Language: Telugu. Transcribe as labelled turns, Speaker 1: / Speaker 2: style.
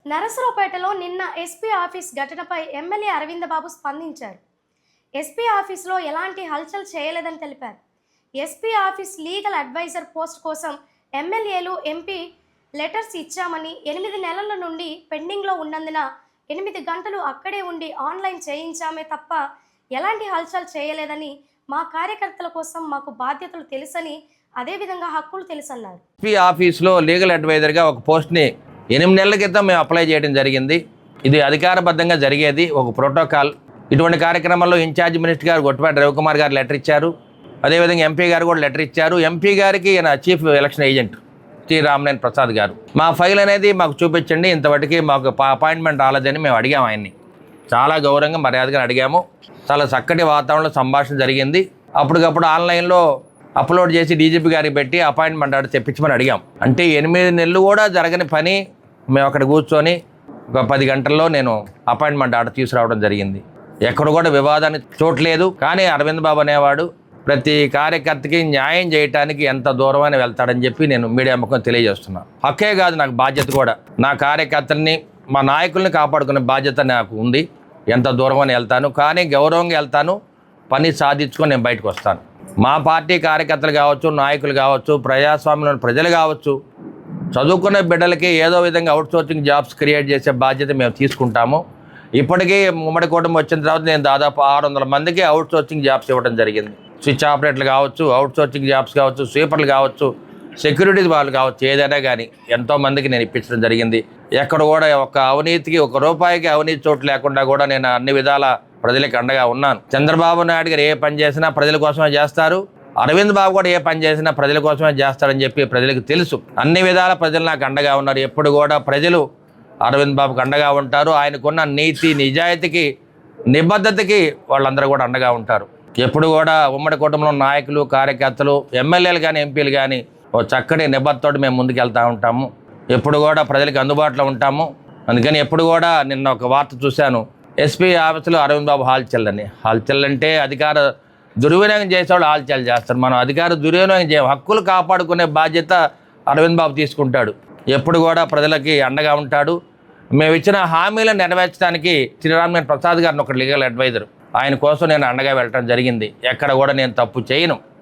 Speaker 1: నరసరావుపేటలో నిన్న ఎస్పీ ఆఫీస్ ఘటనపై ఎమ్మెల్యే అరవింద్ బాబు స్పందించారు. ఎస్పీ ఆఫీస్లో ఎలాంటి హల్చల్ చేయలేదని తెలిపారు. SP office legal adviser post కోసం ఎమ్మెల్యేలు ఎంపీ లెటర్స్ ఇచ్చామని 8 నెలల నుండి పెండింగ్లో ఉన్నందున 8 గంటలు అక్కడే ఉండి ఆన్లైన్ చేయించామే తప్ప ఎలాంటి హల్చల్ చేయలేదని, మా కార్యకర్తల కోసం మాకు బాధ్యతలు తెలుసని, అదేవిధంగా హక్కులు తెలుసన్నారు.
Speaker 2: ఎస్పీ ఆఫీస్లో లీగల్ అడ్వైజర్గా ఒక పోస్ట్ని 8 నెలల క్రితం మేము అప్లై చేయడం జరిగింది. ఇది అధికారబద్ధంగా జరిగేది, ఒక ప్రోటోకాల్. ఇటువంటి కార్యక్రమంలో ఇన్ఛార్జ్ మినిస్టర్ గారు గొట్టిపాటి రవికుమార్ గారు లెటర్ ఇచ్చారు. అదేవిధంగా ఎంపీ గారు కూడా లెటర్ ఇచ్చారు. ఎంపీ గారికి ఈయన chief election agent Shri Ramaneni Prasad garu మా ఫైల్ అనేది మాకు చూపించండి, ఇంతవరకు మాకు అపాయింట్మెంట్ రాలేదని మేము అడిగాము. ఆయన్ని చాలా గౌరవంగా మర్యాదగా అడిగాము. చాలా చక్కటి వాతావరణంలో సంభాషణ జరిగింది. అప్పటికప్పుడు ఆన్లైన్లో అప్లోడ్ చేసి డీజీపీ గారికి పెట్టి అపాయింట్మెంట్ ఆర్డర్ తెప్పించమని అడిగాం. అంటే 8 నెలలు కూడా జరగని పని మేము అక్కడ కూర్చొని ఒక 10 గంటల్లో నేను అపాయింట్మెంట్ ఆర్డర్ తీసుకురావడం జరిగింది. ఎక్కడ కూడా వివాదాన్ని చూడలేదు. కానీ అరవింద్ బాబు అనేవాడు ప్రతి కార్యకర్తకి న్యాయం చేయడానికి ఎంత దూరమైన వెళ్తాడని చెప్పి నేను మీడియా ముఖం తెలియజేస్తున్నాను. హక్కే కాదు, నాకు బాధ్యత కూడా. నా కార్యకర్తల్ని, మా నాయకుల్ని కాపాడుకునే బాధ్యత నాకు ఉంది. ఎంత దూరమని వెళ్తాను, కానీ గౌరవంగా వెళ్తాను. పని సాధించుకొని నేను బయటకు వస్తాను. మా పార్టీ కార్యకర్తలు కావచ్చు, నాయకులు కావచ్చు, ప్రజాస్వామ్యంలోని ప్రజలు కావచ్చు, చదువుకునే బిడ్డలకి ఏదో విధంగా అవుట్సోర్సింగ్ జాబ్స్ క్రియేట్ చేసే బాధ్యత మేము తీసుకుంటాము. ఇప్పటికీ ఉమ్మడి కుటుంబం వచ్చిన తర్వాత నేను దాదాపు 600 మందికి అవుట్సోర్సింగ్ జాబ్స్ ఇవ్వడం జరిగింది. స్విచ్ ఆపరేటర్లు కావచ్చు, అవుట్సోర్సింగ్ జాబ్స్ కావచ్చు, స్వీపర్లు కావచ్చు, సెక్యూరిటీ వాళ్ళు కావచ్చు, ఏదైనా కానీ ఎంతోమందికి నేను ఇప్పించడం జరిగింది. ఎక్కడ కూడా ఒక అవినీతికి, ఒక రూపాయికి అవినీతి చోటు లేకుండా కూడా నేను అన్ని విధాల ప్రజలకు అండగా ఉన్నాను. చంద్రబాబు నాయుడు గారు ఏ పని చేసినా ప్రజల కోసమే చేస్తారు. అరవింద్ బాబు కూడా ఏ పని చేసినా ప్రజల కోసమే చేస్తారని చెప్పి ప్రజలకు తెలుసు. అన్ని విధాల ప్రజలు నాకు అండగా ఉన్నారు. ఎప్పుడు కూడా ప్రజలు అరవింద్ బాబుకి అండగా ఉంటారు. ఆయనకున్న నీతి, నిజాయితీకి, నిబద్ధతకి వాళ్ళందరూ కూడా అండగా ఉంటారు. ఎప్పుడు కూడా ఉమ్మడి కుటుంబంలో నాయకులు, కార్యకర్తలు, ఎమ్మెల్యేలు కానీ, ఎంపీలు కానీ ఓ చక్కటి నిబద్ధతోటి మేము ముందుకెళ్తూ ఉంటాము. ఎప్పుడు కూడా ప్రజలకు అందుబాటులో ఉంటాము. అందుకని ఎప్పుడు కూడా నిన్న ఒక వార్త చూశాను, ఎస్పీ ఆఫీసులో అరవింద్ బాబు హాల్చల్ అని. హాల్చల్ అంటే అధికార దుర్వినియోగం చేసేవాళ్ళు హాల్చల్ చేస్తారు. మనం అధికార దుర్వినియోగం చేయం. హక్కులు కాపాడుకునే బాధ్యత అరవింద్ బాబు తీసుకుంటాడు. ఎప్పుడు కూడా ప్రజలకి అండగా ఉంటాడు. మేము ఇచ్చిన హామీలను నెరవేర్చడానికి శ్రీ రామనేని ప్రసాద్ గారిని ఒక లీగల్ అడ్వైజర్, ఆయన కోసం నేను అండగా వెళ్ళటం జరిగింది. ఎక్కడ కూడా నేను తప్పు చేయను.